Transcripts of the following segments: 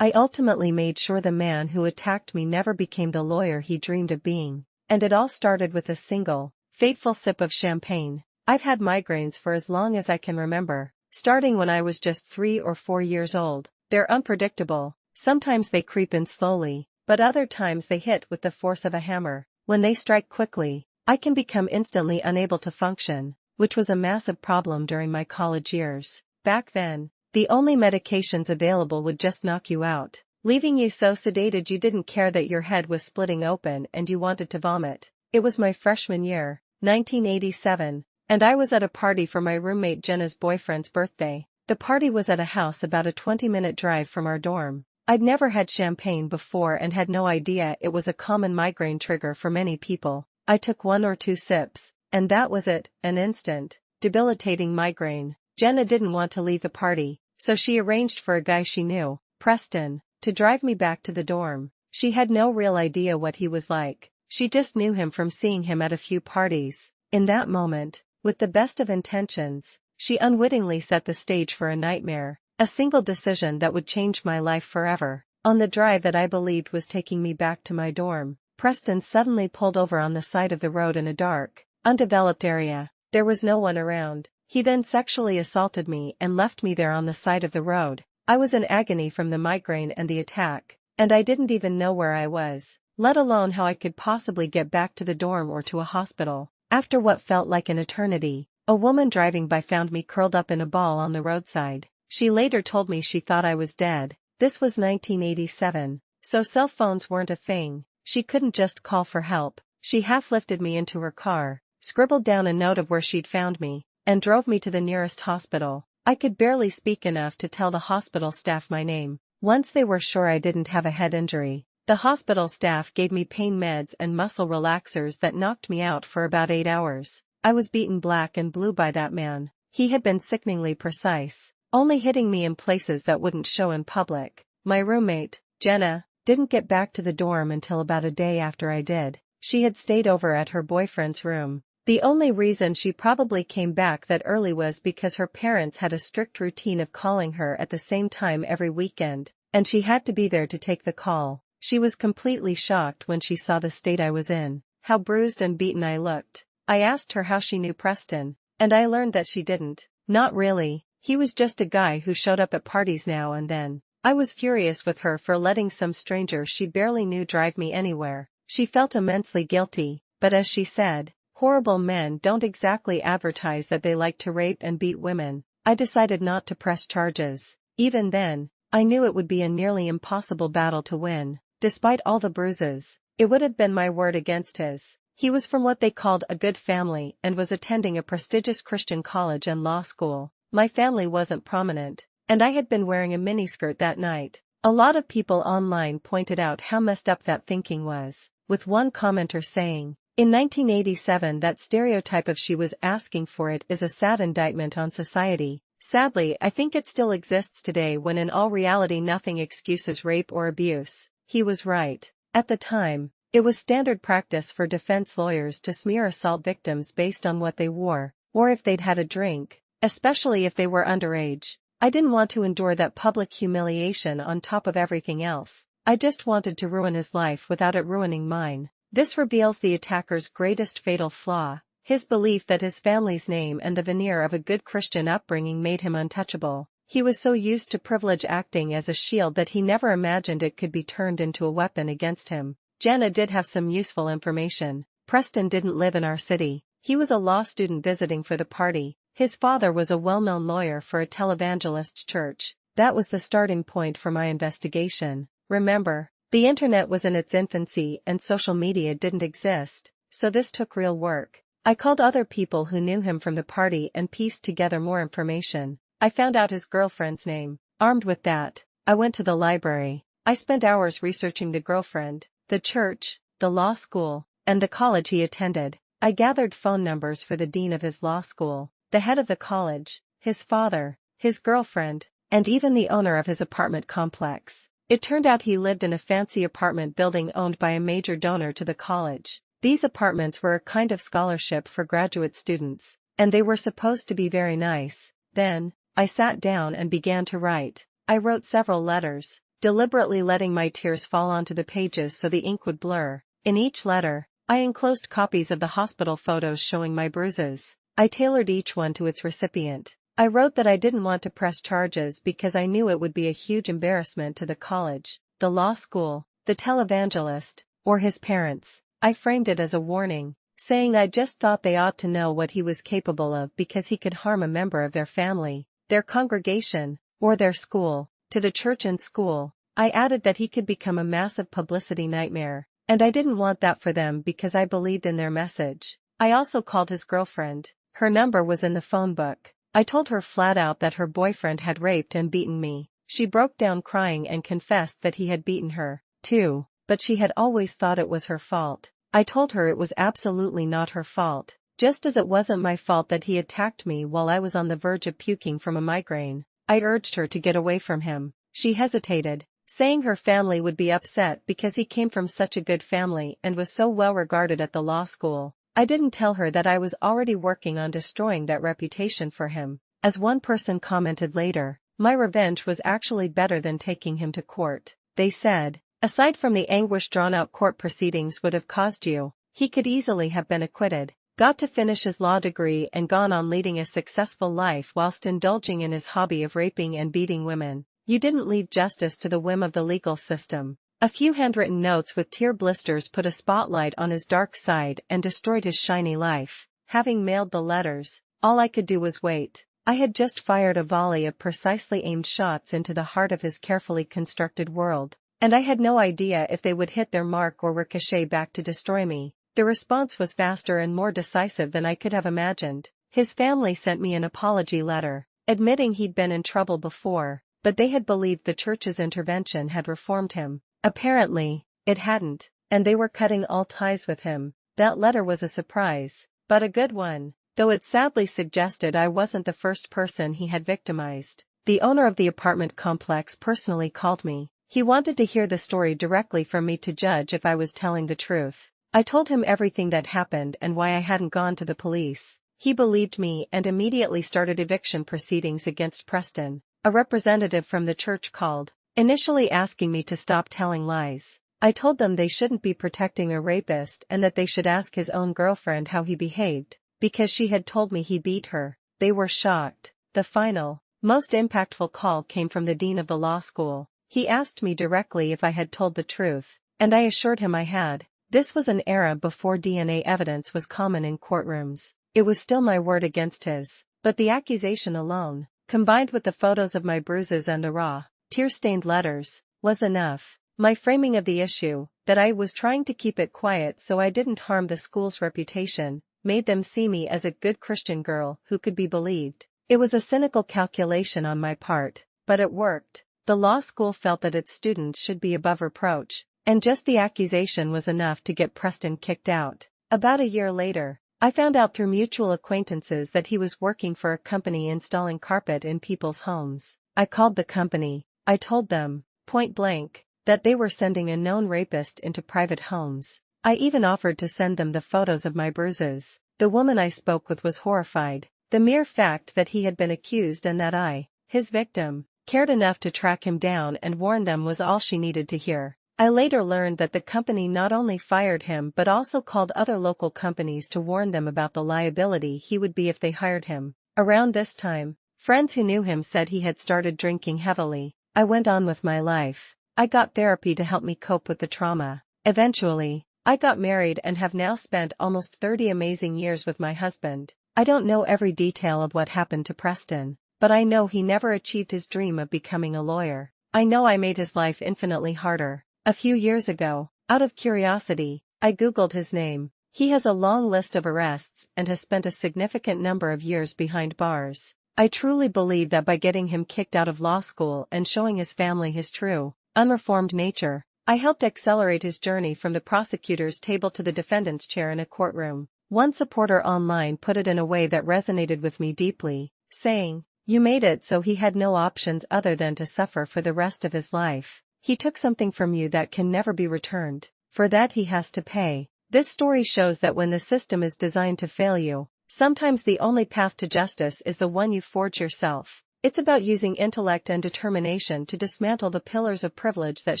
I ultimately made sure the man who attacked me never became the lawyer he dreamed of being. And it all started with a single, fateful sip of champagne. I've had migraines for as long as I can remember, starting when I was just 3 or 4 years old. They're unpredictable. Sometimes they creep in slowly, but other times they hit with the force of a hammer. When they strike quickly, I can become instantly unable to function, which was a massive problem during my college years. Back then, the only medications available would just knock you out, leaving you so sedated you didn't care that your head was splitting open and you wanted to vomit. It was my freshman year, 1987, and I was at a party for my roommate Jenna's boyfriend's birthday. The party was at a house about a 20-minute drive from our dorm. I'd never had champagne before and had no idea it was a common migraine trigger for many people. I took 1 or 2 sips, and that was it, an instant, debilitating migraine. Jenna didn't want to leave the party, so she arranged for a guy she knew, Preston, to drive me back to the dorm. She had no real idea what he was like. She just knew him from seeing him at a few parties. In that moment, with the best of intentions, she unwittingly set the stage for a nightmare, a single decision that would change my life forever. On the drive that I believed was taking me back to my dorm, Preston suddenly pulled over on the side of the road in a dark, undeveloped area. There was no one around. He then sexually assaulted me and left me there on the side of the road. I was in agony from the migraine and the attack, and I didn't even know where I was, let alone how I could possibly get back to the dorm or to a hospital. After what felt like an eternity, a woman driving by found me curled up in a ball on the roadside. She later told me she thought I was dead. This was 1987, so cell phones weren't a thing. She couldn't just call for help. She half lifted me into her car, scribbled down a note of where she'd found me, and drove me to the nearest hospital. I could barely speak enough to tell the hospital staff my name. Once they were sure I didn't have a head injury, the hospital staff gave me pain meds and muscle relaxers that knocked me out for about 8 hours. I was beaten black and blue by that man. He had been sickeningly precise, only hitting me in places that wouldn't show in public. My roommate, Jenna, didn't get back to the dorm until about a day after I did. She had stayed over at her boyfriend's room. The only reason she probably came back that early was because her parents had a strict routine of calling her at the same time every weekend, and she had to be there to take the call. She was completely shocked when she saw the state I was in, how bruised and beaten I looked. I asked her how she knew Preston, and I learned that she didn't. Not really, he was just a guy who showed up at parties now and then. I was furious with her for letting some stranger she barely knew drive me anywhere. She felt immensely guilty, but as she said, horrible men don't exactly advertise that they like to rape and beat women. I decided not to press charges. Even then, I knew it would be a nearly impossible battle to win. Despite all the bruises, it would have been my word against his. He was from what they called a good family and was attending a prestigious Christian college and law school. My family wasn't prominent, and I had been wearing a miniskirt that night. A lot of people online pointed out how messed up that thinking was, with one commenter saying, "In 1987 that stereotype of she was asking for it is a sad indictment on society." Sadly, I think it still exists today when in all reality nothing excuses rape or abuse. He was right. At the time, it was standard practice for defense lawyers to smear assault victims based on what they wore, or if they'd had a drink, especially if they were underage. I didn't want to endure that public humiliation on top of everything else. I just wanted to ruin his life without it ruining mine. This reveals the attacker's greatest fatal flaw, his belief that his family's name and the veneer of a good Christian upbringing made him untouchable. He was so used to privilege acting as a shield that he never imagined it could be turned into a weapon against him. Jenna did have some useful information. Preston didn't live in our city. He was a law student visiting for the party. His father was a well-known lawyer for a televangelist church. That was the starting point for my investigation. Remember, the internet was in its infancy and social media didn't exist, so this took real work. I called other people who knew him from the party and pieced together more information. I found out his girlfriend's name. Armed with that, I went to the library. I spent hours researching the girlfriend, the church, the law school, and the college he attended. I gathered phone numbers for the dean of his law school, the head of the college, his father, his girlfriend, and even the owner of his apartment complex. It turned out he lived in a fancy apartment building owned by a major donor to the college. These apartments were a kind of scholarship for graduate students, and they were supposed to be very nice. Then, I sat down and began to write. I wrote several letters, deliberately letting my tears fall onto the pages so the ink would blur. In each letter, I enclosed copies of the hospital photos showing my bruises. I tailored each one to its recipient. I wrote that I didn't want to press charges because I knew it would be a huge embarrassment to the college, the law school, the televangelist, or his parents. I framed it as a warning, saying I just thought they ought to know what he was capable of because he could harm a member of their family, their congregation, or their school. To the church and school, I added that he could become a massive publicity nightmare, and I didn't want that for them because I believed in their message. I also called his girlfriend. Her number was in the phone book. I told her flat out that her boyfriend had raped and beaten me. She broke down crying and confessed that he had beaten her, too, but she had always thought it was her fault. I told her it was absolutely not her fault, just as it wasn't my fault that he attacked me while I was on the verge of puking from a migraine. I urged her to get away from him. She hesitated, saying her family would be upset because he came from such a good family and was so well regarded at the law school. I didn't tell her that I was already working on destroying that reputation for him. As one person commented later, my revenge was actually better than taking him to court. They said, aside from the anguish drawn-out court proceedings would have caused you, he could easily have been acquitted, got to finish his law degree and gone on leading a successful life whilst indulging in his hobby of raping and beating women. You didn't leave justice to the whim of the legal system. A few handwritten notes with tear blisters put a spotlight on his dark side and destroyed his shiny life. Having mailed the letters, all I could do was wait. I had just fired a volley of precisely aimed shots into the heart of his carefully constructed world, and I had no idea if they would hit their mark or ricochet back to destroy me. The response was faster and more decisive than I could have imagined. His family sent me an apology letter, admitting he'd been in trouble before, but they had believed the church's intervention had reformed him. Apparently, it hadn't, and they were cutting all ties with him. That letter was a surprise, but a good one, though it sadly suggested I wasn't the first person he had victimized. The owner of the apartment complex personally called me. He wanted to hear the story directly from me to judge if I was telling the truth. I told him everything that happened and why I hadn't gone to the police. He believed me and immediately started eviction proceedings against Preston. A representative from the church called, initially asking me to stop telling lies. I told them they shouldn't be protecting a rapist and that they should ask his own girlfriend how he behaved, because she had told me he beat her. They were shocked. The final, most impactful call came from the dean of the law school. He asked me directly if I had told the truth, and I assured him I had. This was an era before DNA evidence was common in courtrooms. It was still my word against his, but the accusation alone, combined with the photos of my bruises and the raw, tear-stained letters, was enough. My framing of the issue, that I was trying to keep it quiet so I didn't harm the school's reputation, made them see me as a good Christian girl who could be believed. It was a cynical calculation on my part, but it worked. The law school felt that its students should be above reproach, and just the accusation was enough to get Preston kicked out. About a year later, I found out through mutual acquaintances that he was working for a company installing carpet in people's homes. I called the company. I told them, point blank, that they were sending a known rapist into private homes. I even offered to send them the photos of my bruises. The woman I spoke with was horrified. The mere fact that he had been accused and that I, his victim, cared enough to track him down and warn them was all she needed to hear. I later learned that the company not only fired him but also called other local companies to warn them about the liability he would be if they hired him. Around this time, friends who knew him said he had started drinking heavily. I went on with my life. I got therapy to help me cope with the trauma. Eventually, I got married and have now spent almost 30 amazing years with my husband. I don't know every detail of what happened to Preston, but I know he never achieved his dream of becoming a lawyer. I know I made his life infinitely harder. A few years ago, out of curiosity, I Googled his name. He has a long list of arrests and has spent a significant number of years behind bars. I truly believe that by getting him kicked out of law school and showing his family his true, unreformed nature, I helped accelerate his journey from the prosecutor's table to the defendant's chair in a courtroom. One supporter online put it in a way that resonated with me deeply, saying, "You made it so he had no options other than to suffer for the rest of his life. He took something from you that can never be returned. For that he has to pay." This story shows that when the system is designed to fail you, sometimes the only path to justice is the one you forge yourself. It's about using intellect and determination to dismantle the pillars of privilege that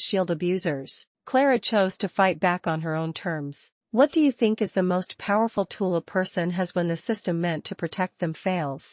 shield abusers. Clara chose to fight back on her own terms. What do you think is the most powerful tool a person has when the system meant to protect them fails?